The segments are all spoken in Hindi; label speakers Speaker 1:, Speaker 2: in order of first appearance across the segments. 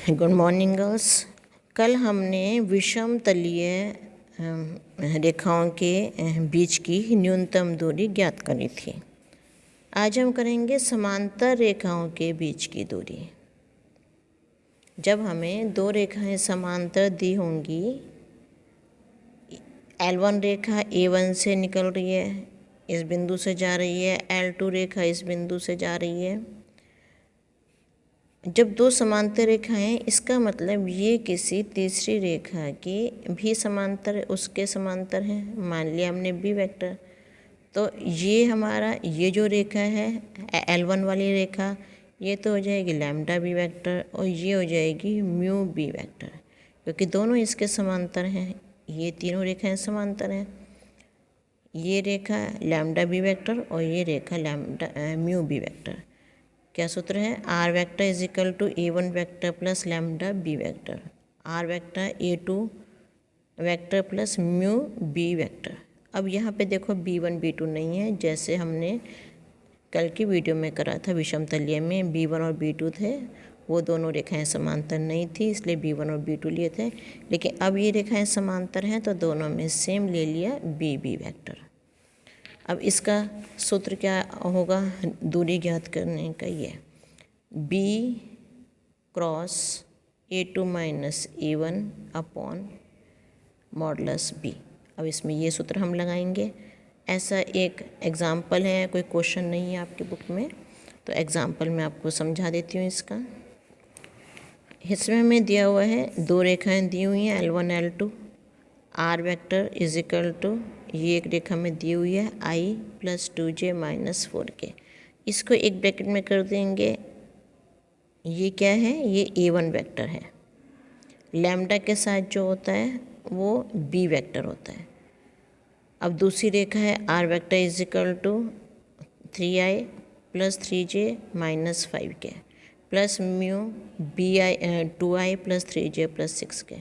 Speaker 1: Good morning girls. कल हमने विषम तलीय रेखाओं के बीच की न्यूनतम दूरी ज्ञात करी थी। आज हम करेंगे समांतर रेखाओं के बीच की दूरी। जब हमें दो रेखाएं समांतर दी होंगी, L1 रेखा A1 से निकल रही है, इस बिंदु से जा रही है, L2 रेखा इस बिंदु से जा रही है। जब दो समांतर रेखाएं, इसका मतलब ये किसी तीसरी रेखा की भी समांतर उसके समांतर हैं। मान लिया हमने बी वेक्टर, तो ये हमारा ये जो रेखा है L1 वाली रेखा, ये तो हो जाएगी लैम्डा बी वेक्टर और ये हो जाएगी म्यू बी वेक्टर, क्योंकि दोनों इसके समांतर हैं। ये तीनों रेखाएं समांतर हैं। ये रेखा लैम्डा बी वेक्टर और ये रेखा लैम्डा म्यू बी वेक्टर। क्या सूत्र है? R vector is equal to A1 vector plus lambda b vector, r vector A2 vector plus mu b vector. अब यहाँ पे देखो B1 B2 नहीं है, जैसे हमने कल की वीडियो में करा था विषम तलीय में B1 और B2 थे। वो दोनों रेखाएं समांतर नहीं थी, इसलिए B1 और B2 लिए थे। लेकिन अब ये रेखाएं समांतर हैं, तो दोनों में सेम ले लिया BB वेक्टर। अब इसका सूत्र क्या होगा दूरी ज्ञात करने का? ये B cross A2 minus A1 upon modulus B। अब इसमें ये सूत्र हम लगाएंगे। ऐसा एक एग्ज़ाम्पल है, कोई क्वेश्चन नहीं है आपकी बुक में, तो एग्ज़ाम्पल मैं आपको समझा देती हूँ इसका। इसमें हमें दिया हुआ है दो रेखाएं दी हुई हैं L1 L2, r vector is equal to, ये एक रेखा में दी हुई है I plus 2j minus 4k। इसको एक ब्रैकेट में कर देंगे। ये क्या है? ये A1 वेक्टर है। लैम्डा के साथ जो होता है वो B वेक्टर होता है। अब दूसरी रेखा है r vector is equal to 3i plus 3j minus 5k plus mu BI 2i plus 3j plus 6k।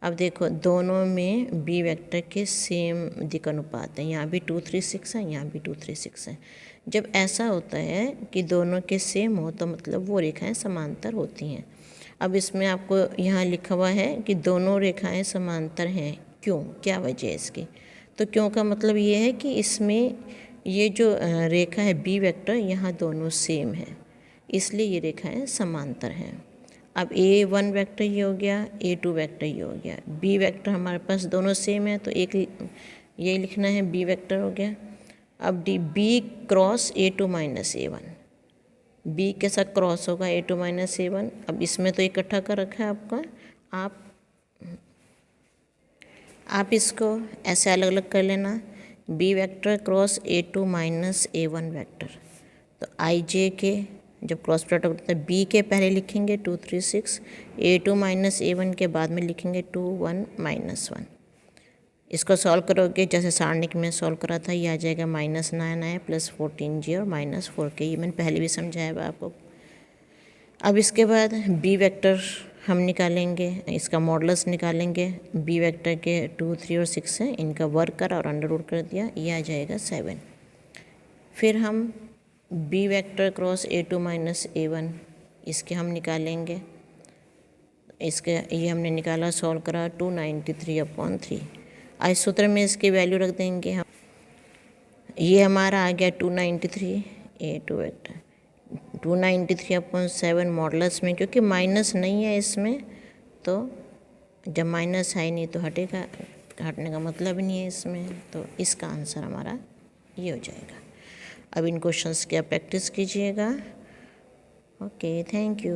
Speaker 1: अब देखो दोनों में B वेक्टर के सेम दिक् अनुपात है, यहाँ भी 2 3 6 है, यहाँ भी 2 3 6 है। जब ऐसा होता है कि दोनों के सेम हो तो मतलब वो रेखाएं समांतर होती हैं। अब इसमें आपको यहाँ लिखा हुआ है कि दोनों रेखाएं समांतर हैं। क्यों? क्या वजह है इसकी? तो क्यों का मतलब ये है कि इसमें ये जो रेखा है B वेक्टर, यहाँ दोनों सेम है, इसलिए ये रेखाएं समांतर हैं। अब A1 वेक्टर ये हो गया, A2 वेक्टर ये हो गया, B वेक्टर हमारे पास दोनों सेम है, तो एक ये लिखना है B वेक्टर हो गया। अब B cross A2 minus A1, B के साथ क्रॉस होगा A2 माइनस A1। अब इसमें तो इकट्ठा कर रखा है आपका, आप इसको ऐसे अलग अलग कर लेना। B vector cross A2 minus A1 vector, तो IJ के जब क्रॉस प्रोडक्ट होता है B के पहले लिखेंगे 2 3 6, A2 माइनस A1 के बाद में लिखेंगे 2 1 माइनस 1। इसको सॉल्व करोगे जैसे सारणिक में सॉल्व करा था, ये आ जाएगा -9i प्लस 14j और माइनस 4k। ये मैंने पहले भी समझाया हुआ आपको। अब इसके बाद B वेक्टर हम निकालेंगे, इसका मॉडुलस निकालेंगे। B वेक्टर के 2 3 और 6 है, इनका वर्ग करा और अंडर रूट कर दिया, ये आ जाएगा 7। फिर हम B vector cross A2 minus A1, इसके हम निकालेंगे। इसके ये हमने निकाला, सॉल्व करा 293/3। आज सूत्र में इसकी वैल्यू रख देंगे हम। ये हमारा आ गया 293 A2 वेक्टर 293/7 मॉडुलस में, क्योंकि माइनस नहीं है इसमें, तो जब माइनस है नहीं तो हटेगा, हटने का मतलब नहीं है इसमें, तो इसका आंसर हमारा ये हो जाएगा। अब इन क्वेश्चंस की आप प्रैक्टिस कीजिएगा। Okay, thank you.